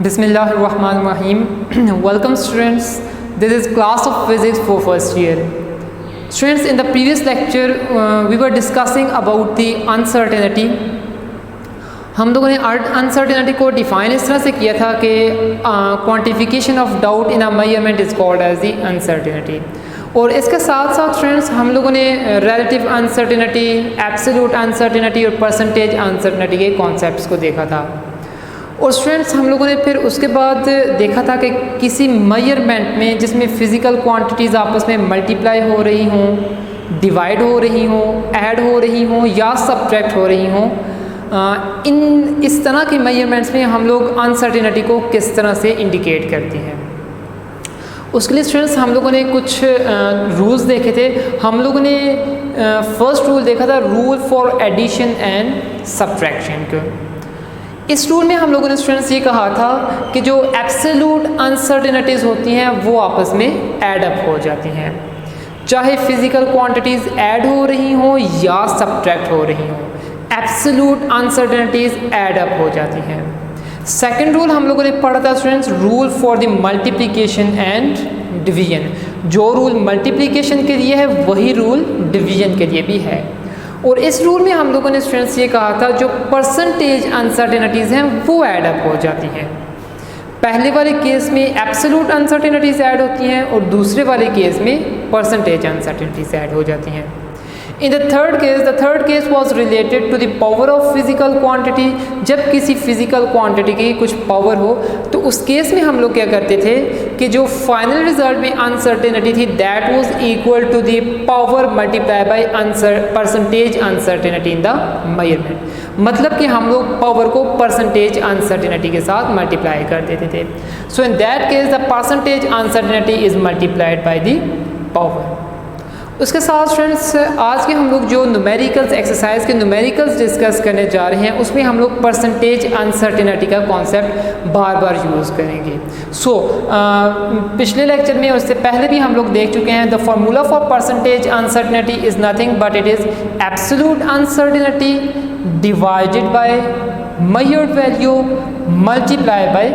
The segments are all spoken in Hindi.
Bismillahirrahmanirrahim. Welcome students. This is class of physics for first year. Students, in the previous lecture we were discussing about the uncertainty. हम लोगों ने अनसर्टेनिटी को डिफाइन इस तरह से किया था कि quantification of doubt in a measurement is called as the uncertainty. और इसके साथ साथ स्टूडेंट्स हम लोगों ने रिलेटिव अनसर्टेनिटी, एब्सोल्यूट अनसर्टेनिटी और परसेंटेज अनसर्टेनिटी के कॉन्सेप्ट्स को देखा था। और स्टूडेंट्स हम लोगों ने फिर उसके बाद देखा था कि किसी मेजरमेंट में जिसमें फ़िज़िकल क्वांटिटीज़ आपस में मल्टीप्लाई हो रही हों, डिवाइड हो रही हों, ऐड हो रही हों या सब्ट्रैक्ट हो रही हों, इस तरह के मेजरमेंट्स में हम लोग अनसर्टेनिटी को किस तरह से इंडिकेट करते हैं। उसके लिए स्टूडेंट्स हम लोगों ने कुछ रूल्स देखे थे। हम लोगों ने फर्स्ट रूल देखा था rule for addition and subtraction को। इस रूल में हम लोगों ने स्टूडेंट्स ये कहा था कि जो एब्सोल्यूट अनसर्टेनिटीज़ होती हैं वो आपस में ऐड अप हो जाती हैं, चाहे फिज़िकल क्वांटिटीज़ ऐड हो रही हों या सब्ट्रैक्ट हो रही हों, एब्सोल्यूट अनसर्टेनिटीज़ ऐड अप हो जाती हैं। सेकंड रूल हम लोगों ने पढ़ा था students rule for the multiplication and division. जो रूल मल्टीप्लिकेशन के लिए है वही रूल डिवीजन के लिए भी है। और इस रूल में हम लोगों ने स्टूडेंट्स ये कहा था जो परसेंटेज अनसर्टेनिटीज़ हैं वो ऐड अप हो जाती हैं। पहले वाले केस में एब्सोल्यूट अनसर्टेनिटीज़ ऐड होती हैं और दूसरे वाले केस में परसेंटेज अनसर्टेनिटीज़ ऐड हो जाती हैं। In the third case was related to the power of physical quantity. जब किसी फिज़िकल क्वांटिटी की कुछ पावर हो तो उस केस में हम लोग क्या करते थे कि जो फाइनल रिजल्ट में अनसर्टेनिटी थी that was equal to the power multiply by percentage uncertainty in the measurement. मतलब कि हम लोग पावर को परसेंटेज अनसर्टेनिटी के साथ मल्टीप्लाई कर देते थे। So in that case the percentage uncertainty is multiplied by the power. उसके साथ स्टूडेंट्स आज के हम लोग जो न्यूमेरिकल्स एक्सरसाइज के न्यूमेरिकल्स डिस्कस करने जा रहे हैं उसमें हम लोग परसेंटेज अनसर्टेनिटी का कॉन्सेप्ट बार बार यूज़ करेंगे। पिछले लेक्चर में उससे पहले भी हम लोग देख चुके हैं the formula for percentage uncertainty is nothing but it is absolute uncertainty divided by measured value multiply by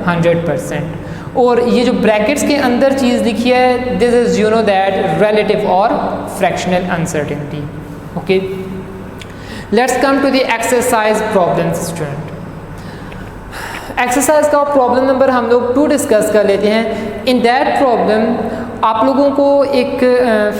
100%। और ये जो ब्रैकेट्स के अंदर चीज़ लिखी है this is you know that relative और fractional uncertainty. Okay, let's come to the exercise problems student. Exercise का प्रॉब्लम नंबर हम लोग 2 डिस्कस कर लेते हैं। इन दैट प्रॉब्लम आप लोगों को एक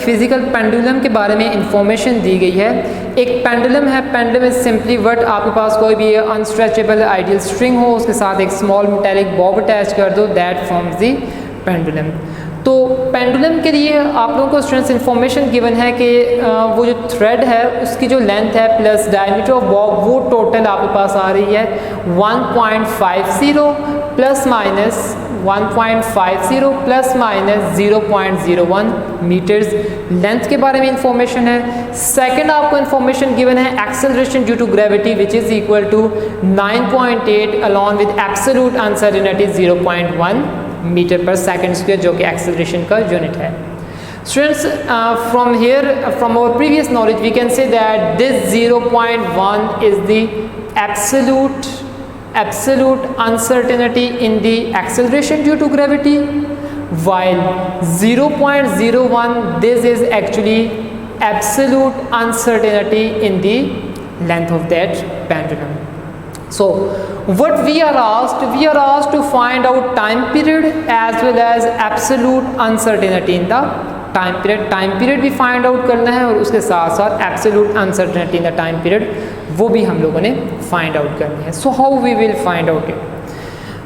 फिज़िकल पेंडुलम के बारे में इंफॉर्मेशन दी गई है। एक पेंडुलम है, पेंडुलम इज सिंपली व्हाट आपके पास कोई भी अनस्ट्रेचेबल आइडियल स्ट्रिंग हो उसके साथ एक स्मॉल मेटेलिक बॉब अटैच कर दो दैट फॉर्म्स द पेंडुलम। तो पेंडुलम के लिए आप लोगों को स्टूडेंट्स इन्फॉर्मेशन गिवन है कि वो जो थ्रेड है उसकी जो लेंथ है प्लस डायमीटर ऑफ बॉब वो टोटल आपके पास आ रही है 1.50 plus minus 1.50 plus minus 0.01 metres length के बारे में इंफॉर्मेशन है। सेकंड आपको इंफॉर्मेशन गिवन है acceleration due to gravity which is equal to 9.8 along with absolute uncertainty 0.1 metre per second square जो कि एक्सेलरेशन का यूनिट है। Students, from our previous knowledge we can say that this 0.1 is the absolute uncertainty in the acceleration due to gravity, while 0.01 this is actually absolute uncertainty in the length of that pendulum. So what we are asked to find out time period as well as absolute uncertainty in the time period भी फाइंड आउट करना है और उसके साथ साथ absolute uncertainty in the time period वो भी हम लोगों ने फाइंड आउट करनी है। So how we will find out it.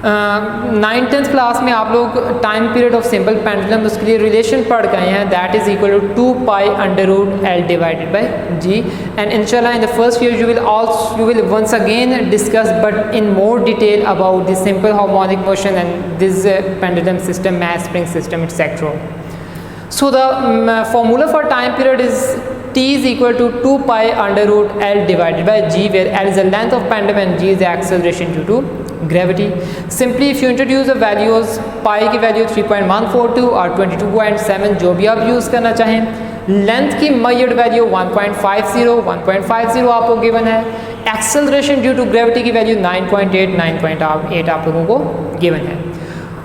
9th class में आप लोग time period of simple pendulum उसके लिए रिलेशन पढ़ गए हैं that is equal to 2 pi under root L divided by g. And इंशाल्लाह in the first year you will once again discuss but in more detail about the simple harmonic motion and this pendulum system, mass spring system, etc. So the formula for time period is T is equal to 2 pi under root L divided by G, where L is the length of pendulum and G is the acceleration due to gravity. Simply if you introduce the values, pi की वैल्यू 3.142 और 22.7 जो भी आप यूज़ करना चाहें, लेंथ की मेजर्ड वैल्यू 1.50 आपको गिवन है, एक्सेलरेशन ड्यू टू ग्रेविटी की वैल्यू 9.8 9.8 आप लोगों को गिवन है।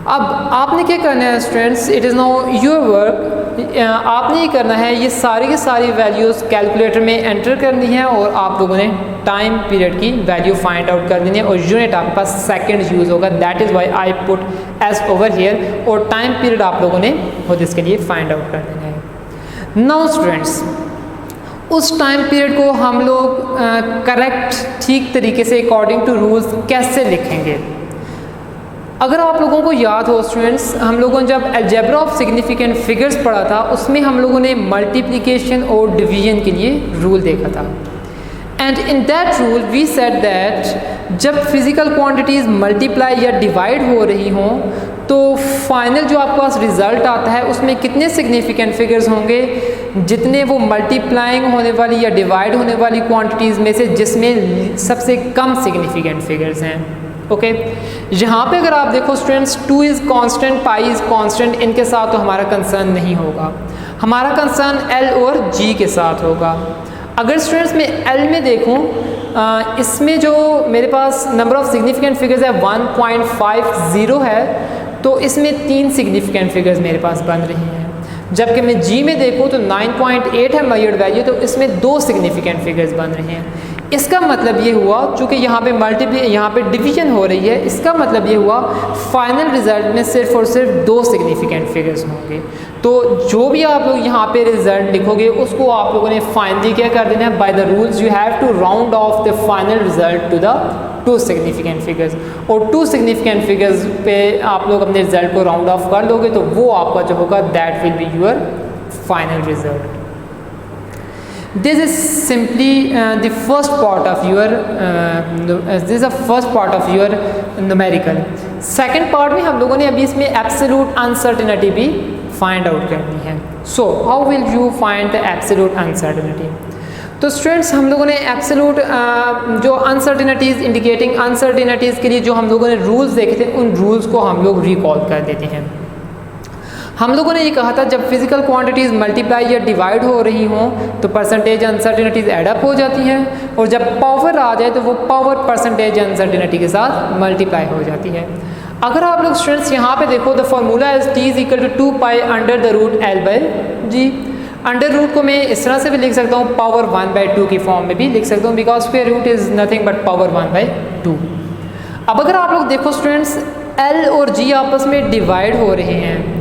अब आपने क्या करना है students, it is now your work, आपने ये करना है ये सारी की सारी वैल्यूज़ कैलकुलेटर में एंटर करनी है और आप लोगों ने टाइम पीरियड की वैल्यू फाइंड आउट कर देनी है और यूनिट आपके पास सेकंड यूज़ होगा, that is why I put S over here, और टाइम पीरियड आप लोगों ने खुद इसके लिए फाइंड आउट कर देना है। नाउ स्टूडेंट्स, उस टाइम पीरियड को हम लोग करेक्ट ठीक तरीके से अकॉर्डिंग टू रूल्स कैसे लिखेंगे? अगर आप लोगों को याद हो स्टूडेंट्स, हम लोगों ने जब अलजेब्रा ऑफ सिग्निफिकेंट फिगर्स पढ़ा था उसमें हम लोगों ने मल्टीप्लिकेशन और डिवीजन के लिए रूल देखा था। And in that rule we said that जब फिज़िकल क्वांटिटीज़ मल्टीप्लाई या डिवाइड हो रही हों तो फाइनल जो आपके पास रिज़ल्ट आता है उसमें कितने सिग्निफिकेंट फिगर्स होंगे, जितने वो मल्टीप्लाइंग होने वाली या डिवाइड होने वाली क्वांटिटीज़ में से जिसमें सबसे कम सिग्निफिकेंट फिगर्स हैं। ओके, यहाँ पे अगर आप देखो students, 2 is constant, pi is constant, इनके साथ तो हमारा कंसर्न नहीं होगा, हमारा कंसर्न एल और जी के साथ होगा। अगर स्टूडेंट्स मैं एल में देखूँ, इसमें जो मेरे पास नंबर ऑफ सिग्निफिकेंट फिगर्स है 1.50 है, तो इसमें 3 सिग्निफिकेंट फिगर्स मेरे पास बन रही हैं। जबकि मैं जी में देखूँ तो 9.8 है मेजर्ड वैल्यू, तो इसमें 2 सिग्निफिकेंट फिगर्स बन रहे हैं। इसका मतलब ये हुआ, चूँकि यहाँ पे डिवीजन हो रही है, इसका मतलब ये हुआ फाइनल रिजल्ट में सिर्फ और सिर्फ 2 सिग्निफिकेंट फिगर्स होंगे। तो जो भी आप लोग यहाँ पे रिजल्ट लिखोगे उसको आप लोगों ने फाइनली क्या कर देना है, by the rules you have to round off the final result to the 2 significant figures, और 2 सिग्निफिकेंट फिगर्स पे आप लोग अपने रिजल्ट को राउंड ऑफ कर दोगे तो वो आपका जो होगा that will be your final result. This is simply the first part of your this is the first part of your numerical. Second part में हम लोगों ने अभी इसमें absolute uncertainty भी find out करनी है। So how will you find the absolute uncertainty? तो स्टूडेंट्स, हम लोगों ने एब्सोल्यूट जो अनसर्टेनिटीज़ इंडिकेटिंग अनसर्टेनिटीज़ के लिए जो हम लोगों ने रूल्स देखे थे उन रूल्स को हम लोग रिकॉल कर देते हैं। हम लोगों ने ये कहा था जब फिजिकल क्वांटिटीज़ मल्टीप्लाई या डिवाइड हो रही हों तो परसेंटेज अनसर्टेनिटीज़ एडअप हो जाती हैं, और जब पावर आ जाए तो वो पावर परसेंटेज अनसर्टेनिटी के साथ मल्टीप्लाई हो जाती है। अगर आप लोग स्टूडेंट्स यहाँ पे देखो, the formula is t is equal to 2 pi under the root l by g. Under root को मैं इस तरह से भी लिख सकता हूँ, पावर 1/2 की फॉर्म में भी लिख सकता हूँ, because square root is nothing but power 1/2। अब अगर आप लोग देखो स्टूडेंट्स, l और g आपस में डिवाइड हो रहे हैं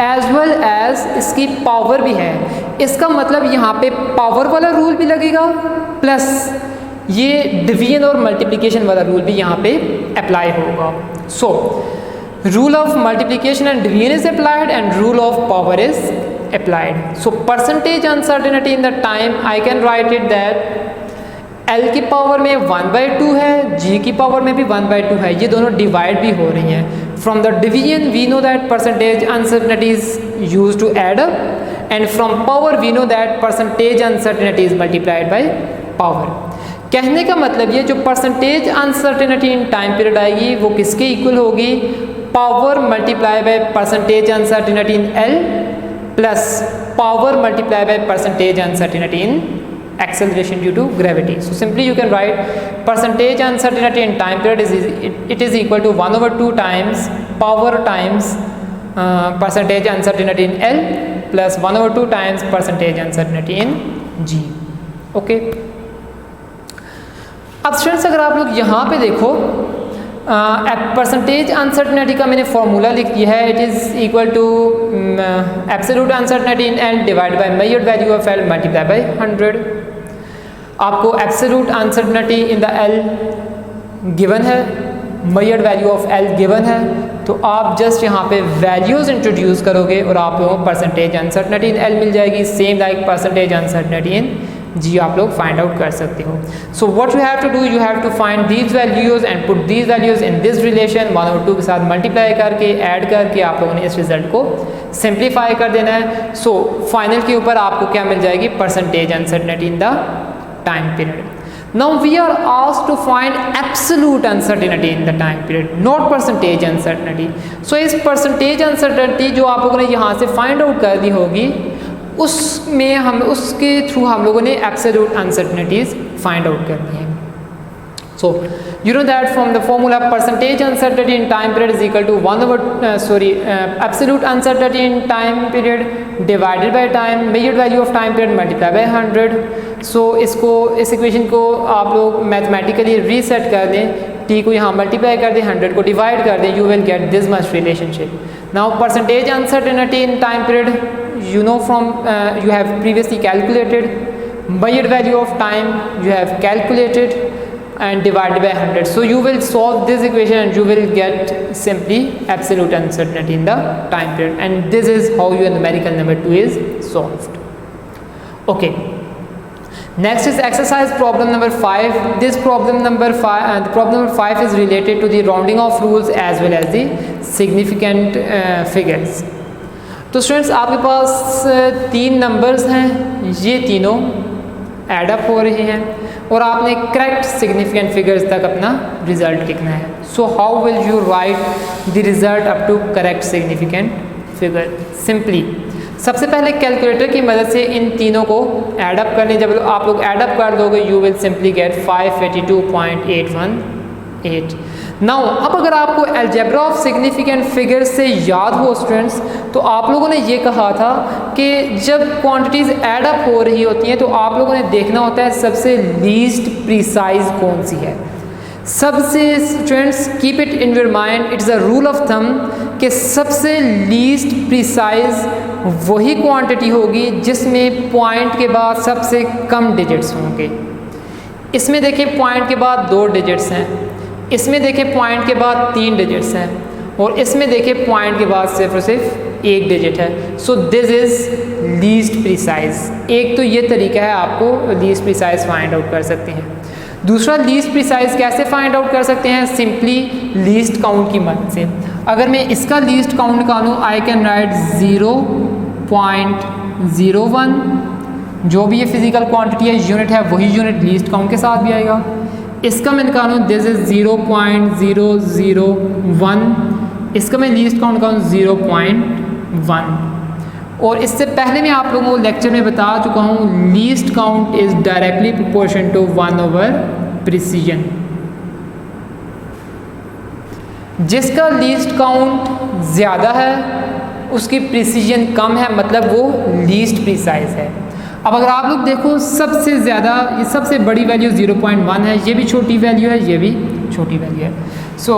एज वेल एज इसकी पावर भी है, इसका मतलब यहाँ पे पावर वाला रूल भी लगेगा प्लस ये डिवीजन और मल्टीप्लिकेशन वाला रूल भी यहाँ पे अप्लाई होगा। So rule of multiplication and division is applied and rule of power is applied. So percentage uncertainty in the time I can write it that L की पावर में 1/2 है, G की पावर में भी 1/2 है, ये दोनों डिवाइड भी हो रही हैं। From the division we know that percentage uncertainty is use to add up, and from power we know that percentage uncertainty is multiplied by power. कहने का मतलब ये जो percentage uncertainty in time period आएगी वो किसके इक्वल होगी, power multiply by percentage uncertainty in L plus power multiply by percentage uncertainty in acceleration due to gravity. So simply you can write percentage uncertainty in time period it is equal to 1/2 times power times percentage uncertainty in L plus 1/2 times percentage uncertainty in G. Okay. अब स्टूडेंट्स अगर आप लोग यहाँ पे देखो परसेंटेज अनसर्टेनिटी का मैंने फॉर्मूला लिख दिया है, it is equal to absolute uncertainty in L divide by measured value of L multiply by 100। आपको absolute uncertainty in the L given है, measured value of L given है, तो आप जस्ट यहाँ पे वैल्यूज़ इंट्रोड्यूस करोगे और आप लोगों को परसेंटेज अनसर्टेनिटी इन L मिल जाएगी, same like percentage uncertainty in G आप लोग फाइंड आउट कर सकते हो। So what you have to do, you have to find these values and put these values in this relation 1/2 के साथ मल्टीप्लाई करके ऐड करके आप लोगों ने इस रिजल्ट को सिंप्लीफाई कर देना है। सो फाइनल के ऊपर आपको क्या मिल जाएगी, percentage uncertainty in the time period. Now we are asked to find absolute uncertainty in the time period, not percentage uncertainty. So इस percentage uncertainty जो आप लोगों ने यहाँ से find out कर दी होगी उसमें हम उसके थ्रू हम लोगों ने absolute uncertainties find out करनी है। So you know that from the formula, percentage uncertainty in time period is equal to 1 over absolute uncertainty in time period divided by time measured value of time period multiplied by 100. So इस इक्वेशन को आप लोग मैथमेटिकली रीसेट कर दें, t को यहाँ मल्टीप्लाई कर दें, 100 को डिवाइड कर दें, you will get this much relationship. Now percentage uncertainty in time period, you know from you have previously calculated, measured value of time you have calculated and divided by 100. So you will solve this equation and you will get simply absolute uncertainty in the time period, and this is how your numerical number 2 is solved. Okay, next is exercise problem number 5. This problem number 5 the problem number 5 is related to the rounding off rules as well as the significant figures. तो स्टूडेंट्स आपके पास 3 नंबर्स हैं, ये तीनों एड अप हो रहे हैं और आपने करेक्ट सिग्निफिकेंट फिगर्स तक अपना रिजल्ट लिखना है. So how will you write the result up to correct significant figure? Simply सबसे पहले कैलकुलेटर की मदद से इन तीनों को ऐड अप करने, जब आप लोग ऐड अप कर दोगे you will simply get 582.818. Now अब अगर आपको अलजेब्रा ऑफ सिग्निफिकेंट फिगर्स से याद हो स्टूडेंट्स, तो आप लोगों ने ये कहा था कि जब क्वांटिटीज़ ऐड अप हो रही होती हैं तो आप लोगों ने देखना होता है सबसे लीस्ट प्रिसाइज कौन सी है. सबसे students keep it in your mind, it's a rule of thumb कि सबसे लीस्ट प्रिसाइज वही क्वांटिटी होगी जिसमें पॉइंट के बाद सबसे कम डिजिट्स होंगे. इसमें देखिए पॉइंट के बाद 2 डिजिट्स हैं, इसमें देखिए पॉइंट के बाद 3 डिजिट्स हैं, और इसमें देखिए पॉइंट के बाद सिर्फ और सिर्फ 1 डिजिट है. सो दिस इज़ लीस्ट प्रिसाइज. एक तो ये तरीका है आपको लीस्ट प्रिसाइज फाइंड आउट कर सकते हैं. दूसरा लीस्ट प्रिसाइज कैसे फाइंड आउट कर सकते हैं? सिंपली लीस्ट काउंट की मदद से. अगर मैं इसका लीस्ट काउंट निकालूँ, आई कैन राइट 0.01, जो भी ये फिजिकल क्वांटिटी है यूनिट है वही यूनिट लीस्ट काउंट के साथ भी आएगा. इसका मैं निकालूँ, दिस इज़ 0.001, इसका मैं लीस्ट काउंट निकालूँ 0.1. और इससे पहले मैं आप लोगों को लेक्चर में बता चुका हूँ least count is directly proportion to 1 over precision. जिसका लीस्ट काउंट ज़्यादा है उसकी प्रिसीजन कम है, मतलब वो लीस्ट प्रिसाइज है. अब अगर आप लोग देखो सबसे ज़्यादा, ये सबसे बड़ी वैल्यू 0.1 है, ये भी छोटी वैल्यू है, ये भी छोटी वैल्यू है. So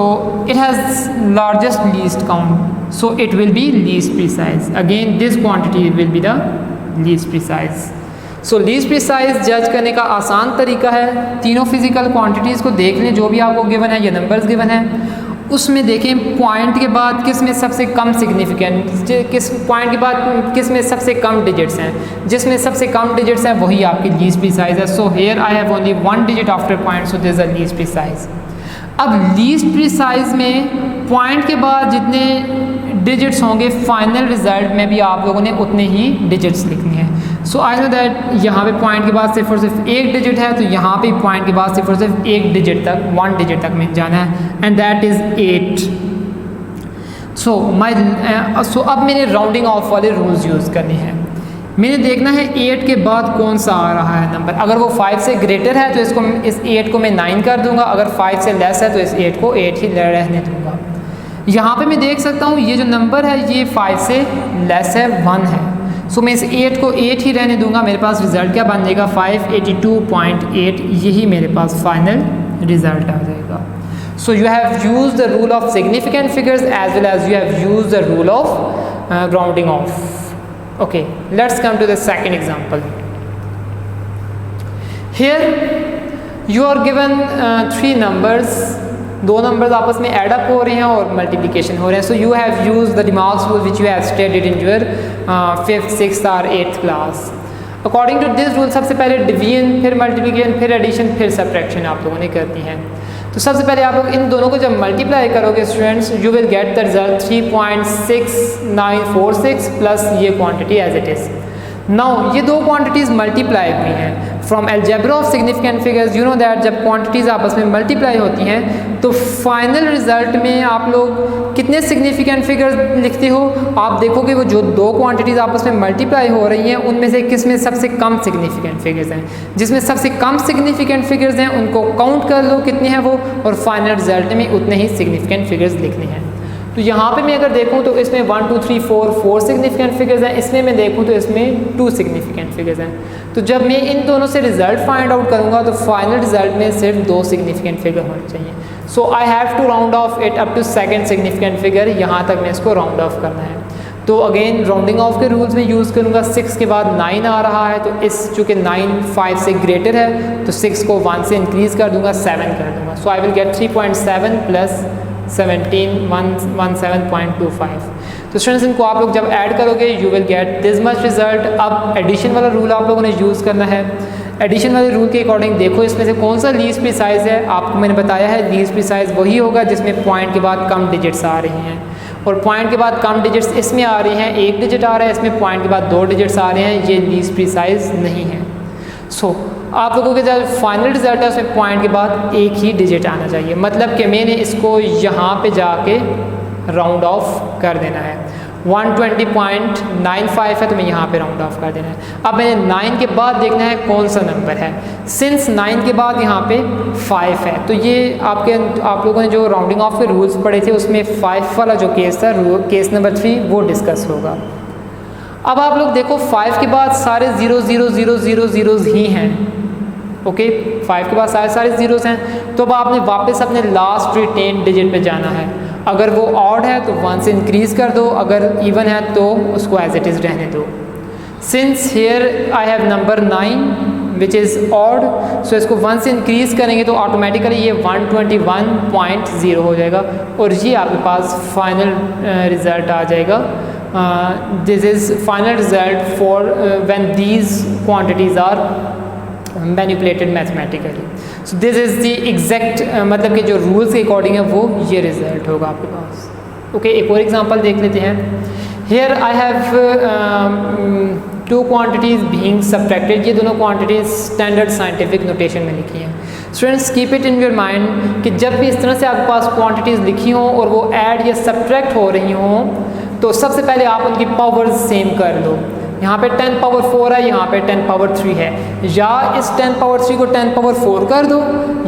it has largest least count, so it will be least precise. Again this quantity will be the least precise. So least precise जज करने का आसान तरीका है, तीनों फिजिकल क्वांटिटीज़ को देख लें जो भी आपको गिवन है, ये नंबर्स गिवन है, उसमें देखें पॉइंट के बाद किस में सबसे कम सिग्निफिकेंट, किस पॉइंट के बाद किस में सबसे कम डिजिट्स हैं, जिसमें सबसे कम डिजिट्स हैं वही आपकी लीस्ट प्रिसाइज है. So here I have only 1 digit after point, so this is a least precise. अब लीस्ट प्रिसाइज में पॉइंट के बाद जितने डिजिट्स होंगे फाइनल रिजल्ट में भी आप लोगों ने उतने ही डिजिट्स लिखने हैं. सो आई नो दैट यहाँ पे पॉइंट के बाद सिर्फ और सिर्फ 1 डिजिट है, तो यहाँ पे पॉइंट के बाद सिर्फ और सिर्फ 1 डिजिट तक, 1 डिजिट तक में जाना है, एंड दैट इज़ 8. सो अब मैंने राउंडिंग ऑफ वाले रूल्स यूज़ करने हैं. मैंने देखना है 8 के बाद कौन सा आ रहा है नंबर. अगर वो 5 से ग्रेटर है तो इसको, इस 8 को मैं 9 कर दूंगा, अगर 5 से लेस है तो इस 8 को 8 ही रहने दूंगा. यहाँ पे मैं देख सकता हूँ ये जो नंबर है ये 5 से लेस है, 1 है. सो मैं इस 8 को 8 ही रहने दूंगा. मेरे पास रिजल्ट क्या बन जाएगा? 582.8. यही मेरे पास फाइनल रिजल्ट आ जाएगा. So you have use the rule of significant figures as well as you have use the rule of rounding off. Okay, let's come to the second example. Here you are given 3 numbers. 2 numbers आपस में add up हो रहे हैं और multiplication हो रहे हैं. So you have used the remarks rule which you have studied in your 5th, 6th or 8th class. According to this rule सबसे पहले division, फिर multiplication, फिर addition, फिर subtraction आप लोगों ने करती हैं. तो सबसे पहले आप लोग इन दोनों को जब मल्टीप्लाई करोगे students, you will get the result 3.6946 plus ये quantity as it is. Now ये दो क्वांटिटीज़ मल्टीप्लाई हुई हैं from algebra of significant figures. You know that जब क्वांटिटीज़ आपस में मल्टीप्लाई होती हैं तो फाइनल रिजल्ट में आप लोग कितने सिग्निफिकेंट फिगर्स लिखते हो? आप देखोगे वो जो दो क्वांटिटीज़ आपस में मल्टीप्लाई हो रही हैं उनमें से किस में सबसे कम सिग्निफिकेंट फिगर्स हैं। जिसमें सबसे कम सिग्निफिकेंट फिगर्स हैं उनको काउंट कर लो कितने हैं वो, और फाइनल रिजल्ट में उतने ही सिग्निफिकेंट फिगर्स लिखने हैं। तो यहाँ पे मैं अगर देखूँ तो इसमें 1 2 3 4 सिग्निफिकेंट फिगर्स हैं, इसमें मैं देखूँ तो इसमें 2 सिग्निफिकेंट फिगर्स हैं। तो जब मैं इन दोनों से रिजल्ट फाइंड आउट करूँगा तो फाइनल रिजल्ट में सिर्फ 2 सिग्निफिकेंट फिगर होने चाहिए। So I have to round off it up to second significant figure, यहाँ तक मैं इसको राउंड ऑफ करना है। तो अगेन राउंडिंग ऑफ के रूल्स में यूज़ करूँगा। 6 के बाद 9 आ रहा है तो इस चूँकि 9 5 से ग्रेटर है तो 6 को 1 से इंक्रीज़ कर दूँगा, 7 कर दूँगा। सो आई विल गेट 3.7 प्लस 17 117.25। तो स्टूडेंट्स इनको आप लोग जब ऐड करोगे you will get this much result. अब एडिशन वाला रूल आप लोगों ने यूज़ करना है। एडिशन वाले रूल के अकॉर्डिंग देखो इसमें से कौन सा लीस्ट प्रिसाइज है। आपको मैंने बताया है लीस्ट प्रिसाइज वही होगा जिसमें पॉइंट के बाद कम डिजिट्स आ रही हैं, और पॉइंट के बाद कम डिजिट्स इसमें आ रही हैं, 1 डिजिट आ रहा है इसमें, पॉइंट के बाद 2 डिजिट्स आ रहे हैं, ये लीस्ट प्रिसाइज नहीं है। सो आप लोगों के जो फाइनल रिजल्ट है उसमें पॉइंट के बाद एक ही डिजिट आना चाहिए, मतलब कि मैंने इसको यहाँ पे जाके राउंड ऑफ कर देना है। 120.95 है तो मैं यहाँ पे राउंड ऑफ कर देना है। अब मैंने 9 के बाद देखना है कौन सा नंबर है। सिंस 9 के बाद यहाँ पे 5 है तो ये आप लोगों ने जो राउंडिंग ऑफ के रूल्स पढ़े थे उसमें 5 वाला जो केस था, केस नंबर 3, वो डिस्कस होगा। अब आप लोग देखो 5 के बाद सारे 0 0 0 0 0 ही हैं। ओके 5 के बाद सारे जीरोस हैं। तो अब आपने वापस अपने लास्ट रिटेन डिजिट पे जाना है। अगर वो ऑड है तो 1 से इंक्रीज़ कर दो, अगर इवन है तो उसको एज इट इज़ रहने दो। Since here I have number 9 which is odd, so इसको 1 से इंक्रीज़ करेंगे तो ऑटोमेटिकली ये 121.0 हो जाएगा और ये आपके पास फाइनल रिज़ल्ट आ जाएगा। This is final result for when these quantities are manipulated mathematically. So this is the exact मतलब कि जो रूल्स के अकॉर्डिंग है वो ये रिजल्ट होगा आपके पास। ओके एक और एग्जांपल देख लेते हैं। Hair I have 2 quantities being subtracted. ये दोनों क्वांटिटीज़ स्टैंडर्ड साइंटिफिक नोटेशन में लिखी हैं। Students keep it in your mind कि जब भी इस तरह से आपके पास क्वांटिटीज़ लिखी हों और वो ऐड या सब्ट्रैक्ट हो रही हों तो सबसे पहले आप उनकी पावर्स सेम कर लो। यहाँ पे 10 पावर 4 है, यहाँ पे 10 पावर 3 है, या इस 10 पावर 3 को 10 पावर 4 कर दो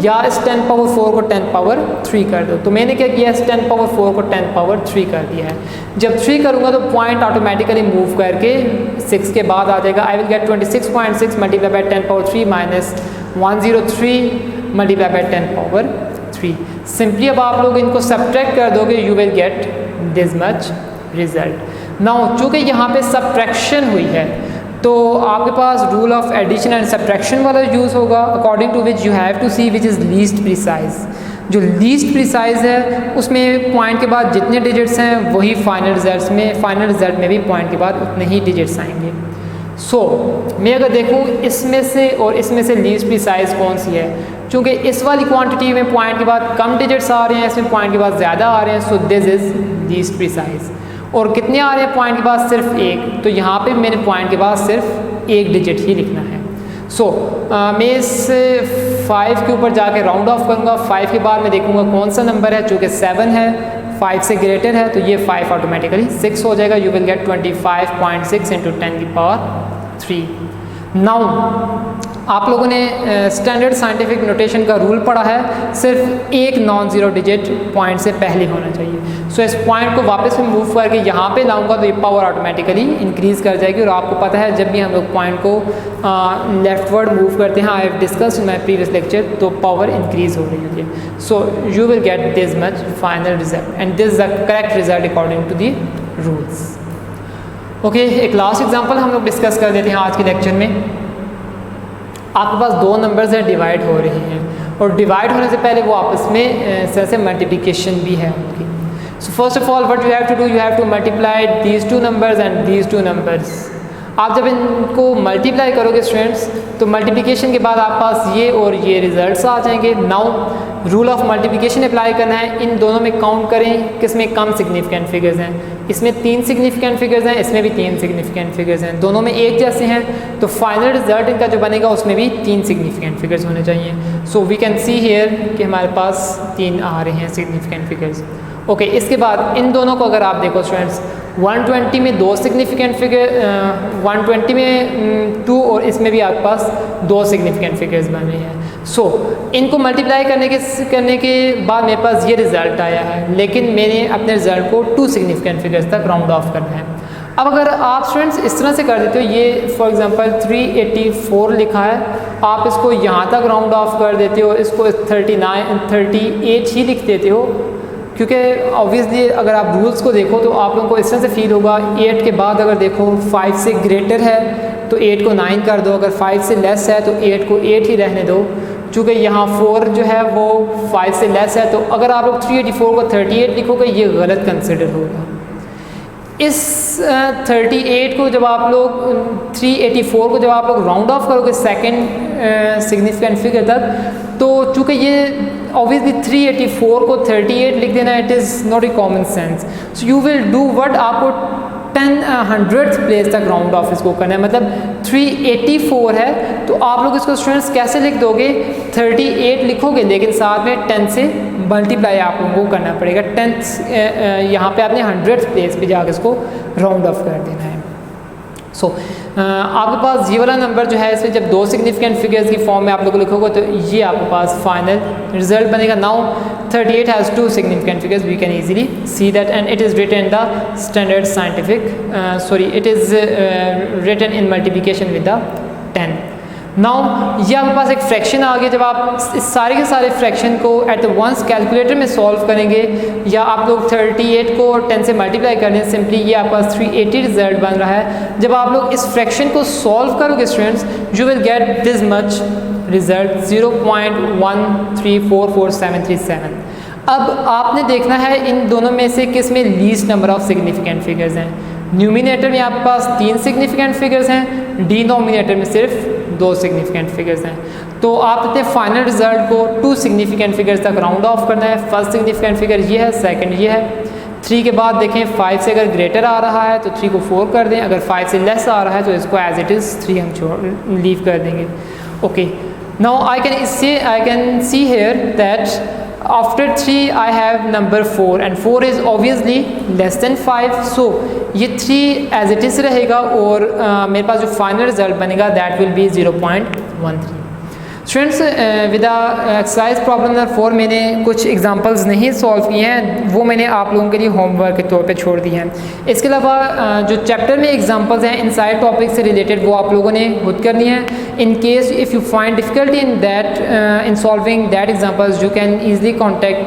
या इस 10 पावर 4 को 10 पावर 3 कर दो। तो मैंने क्या किया, इस 10 पावर 4 को 10 पावर 3 कर दिया है। जब 3 करूँगा तो पॉइंट ऑटोमेटिकली मूव करके 6 के बाद आ जाएगा। I will get 26.6 multiply by 10 power 3 minus 103 multiply by 10 power 3। Simply अब आप लोग इनको सब्ट्रैक्ट कर दोगे you will get this much result. Now चूँकि यहाँ पे सब्ट्रैक्शन हुई है तो आपके पास rule of addition and subtraction वाला यूज़ होगा according to which you have to see which is least precise. जो लीस्ट प्रिसाइज है उसमें पॉइंट के बाद जितने डिजिट्स हैं वही फाइनल रिजल्ट में भी पॉइंट के बाद उतने ही डिजिट्स आएंगे। सो मैं अगर देखूँ इसमें से और इसमें से लीस्ट प्रिसाइज कौन सी है, चूँकि इस वाली क्वांटिटी में पॉइंट के बाद कम डिजिट्स आ रहे हैं, इसमें पॉइंट के बाद ज़्यादा आ रहे हैं, सो दिस इज़ लीस्ट प्रिसाइज। और कितने आ रहे हैं पॉइंट के बाद सिर्फ 1, तो यहाँ पे मैंने पॉइंट के बाद सिर्फ 1 डिजिट ही लिखना है। सो मैं इस 5 के ऊपर जाके राउंड ऑफ करूँगा। 5 के बाद मैं देखूँगा कौन सा नंबर है, चूँकि 7 है 5 से ग्रेटर है तो ये 5 ऑटोमेटिकली 6 हो जाएगा। यू विल गेट 25.6 इंटू 10 की पावर 3। नाउ आप लोगों ने स्टैंडर्ड साइंटिफिक नोटेशन का रूल पढ़ा है, सिर्फ एक नॉन ज़ीरो डिजिट पॉइंट से पहले होना चाहिए। सो इस पॉइंट को वापस में मूव करके यहाँ पे लाऊंगा तो ये पावर ऑटोमेटिकली इंक्रीज़ कर जाएगी। और आपको पता है जब भी हम लोग पॉइंट को लेफ्टवर्ड मूव करते हैं, I have discussed in my previous lecture, तो पावर इंक्रीज़ हो रही होती है। So you will get this much final result and this the correct result according to the rules. Okay एक लास्ट एग्जाम्पल हम लोग डिस्कस कर देते हैं आज के लेक्चर में। आपके पास 2 नंबर्स हैं डिवाइड हो रही हैं और डिवाइड होने से पहले वो आपस में से मल्टीप्लिकेशन भी है उनकी। So first of all what you have to do, you have to multiply these 2 numbers and these 2 numbers. आप जब इनको मल्टीप्लाई करोगे स्टूडेंट्स तो मल्टीप्लिकेशन के बाद आपके पास ये और ये रिजल्ट्स आ जाएंगे। Now rule of multiplication apply करना है, इन दोनों में काउंट करें किस में कम सिग्निफिकेंट फिगर्स हैं। इसमें 3 सिग्निफिकेंट फिगर्स हैं, इसमें भी 3 सिग्निफिकेंट फिगर्स हैं, दोनों में एक जैसे हैं, तो फाइनल रिजल्ट इनका जो बनेगा उसमें भी 3 सिग्निफिकेंट फिगर्स होने चाहिए। So we can see here कि हमारे पास 3 आ रहे हैं सिग्निफिकेंट फिगर्स। ओके, इसके बाद इन दोनों को अगर आप देखो स्टूडेंट्स, 120 में 2 सिग्निफिकेंट फिगर, 120 में 2 और इसमें भी आपके पास 2 सिग्निफिकेंट फिगर्स बन रहे हैं। सो इनको मल्टीप्लाई करने के बाद मेरे पास ये रिज़ल्ट आया है, लेकिन मैंने अपने रिज़ल्ट को 2 सिग्निफिकेंट फिगर्स तक राउंड ऑफ करना है। अब अगर आप स्टूडेंट्स इस तरह से कर देते हो, ये फॉर एग्जांपल 384 लिखा है, आप इसको यहाँ तक राउंड ऑफ कर देते हो, इसको 38 ही लिख देते हो, क्योंकि ऑब्वियसली अगर आप रूल्स को देखो तो आप लोगों को इस तरह से फील होगा, 8 के बाद अगर देखो 5 से ग्रेटर है तो 8 को 9 कर दो, अगर 5 से लेस है तो 8 को 8 ही रहने दो। चूँकि यहाँ 4 जो है वो 5 से लेस है, तो अगर आप लोग 384 को 38 लिखोगे ये गलत कंसिडर होगा। इस 38 को जब आप लोग 384 को जब आप लोग राउंड ऑफ करोगे सेकंड सिग्निफिकेंट फिगर तक, तो चूँकि ये ऑब्वियसली 384 को 38 लिख देना, it is not a common sense. So you will do what, आपको 100th प्लेस तक राउंड ऑफ इसको करना है। मतलब 384 है तो आप लोग इसको स्टूडेंट्स कैसे लिख दोगे, 38 लिखोगे लेकिन साथ में 10 से मल्टीप्लाई आप लोगों को करना पड़ेगा। 10th यहाँ पे आपने 100th प्लेस पे जाकर इसको राउंड ऑफ कर देना है। सो आपके पास ये वाला नंबर जो है, इसमें जब 2 सिग्निफिकेंट फिगर्स की फॉर्म में आप लोग लिखोगे तो ये आपके पास फाइनल रिजल्ट बनेगा। Now 38 has 2 significant figures, we can easily see that, and it is written the standard scientific it is written in multiplication with the 10। Now ये आपके पास एक फ्रैक्शन आ गया। जब आप इस सारे के सारे फ्रैक्शन को एट वंस कैलकुलेटर में सॉल्व करेंगे, या आप लोग 38 को 10 से मल्टीप्लाई कर दें, सिंपली ये आपके पास 380 रिजल्ट बन रहा है। जब आप लोग इस फ्रैक्शन को सॉल्व करोगे students, you will get this much result, 0.13444737। अब आपने देखना है इन दोनों में से किस में least number of significant figures हैं। न्यूमिनेटर में आपके पास 3 सिग्निफिकेंट फिगर्स हैं, डिनोमिनेटर में सिर्फ 2 सिग्निफिकेंट फिगर्स हैं। तो आप अपने फाइनल रिजल्ट को 2 सिग्निफिकेंट फिगर्स तक राउंड ऑफ करना है। फर्स्ट सिग्निफिकेंट फिगर ये है, सेकंड ये है। 3 के बाद देखें 5 से अगर ग्रेटर आ रहा है तो 3 को 4 कर दें, अगर 5 से लेस आ रहा है तो इसको एज इट इज़ 3 हम लीव कर देंगे। Okay, now I can see here that after 3 I have number 4 and 4 is obviously less than 5, so ये 3 as it is रहेगा और मेरे पास जो फाइनल रिजल्ट बनेगा that will be 0.13। Students with exercise problem number 4 मैंने कुछ एग्जांपल्स नहीं सॉल्व किए हैं, वो मैंने आप लोगों के लिए होमवर्क के तौर पे छोड़ दिए हैं। इसके अलावा जो चैप्टर में एग्जांपल्स हैं इन सारे टॉपिक से रिलेटेड वो आप लोगों ने खुद करनी है। In case if you find difficulty in that in solving that examples, you can easily contact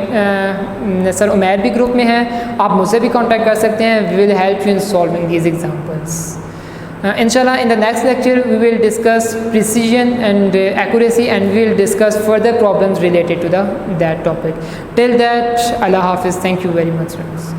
sir Umair भी ग्रुप में है, आप मुझसे भी कॉन्टैक्ट कर सकते हैं। We will help you in solving these examples. Inshallah, in the next lecture we will discuss precision and accuracy, and we will discuss further problems related to that topic. Till that, Allah Hafiz. Thank you very much, friends.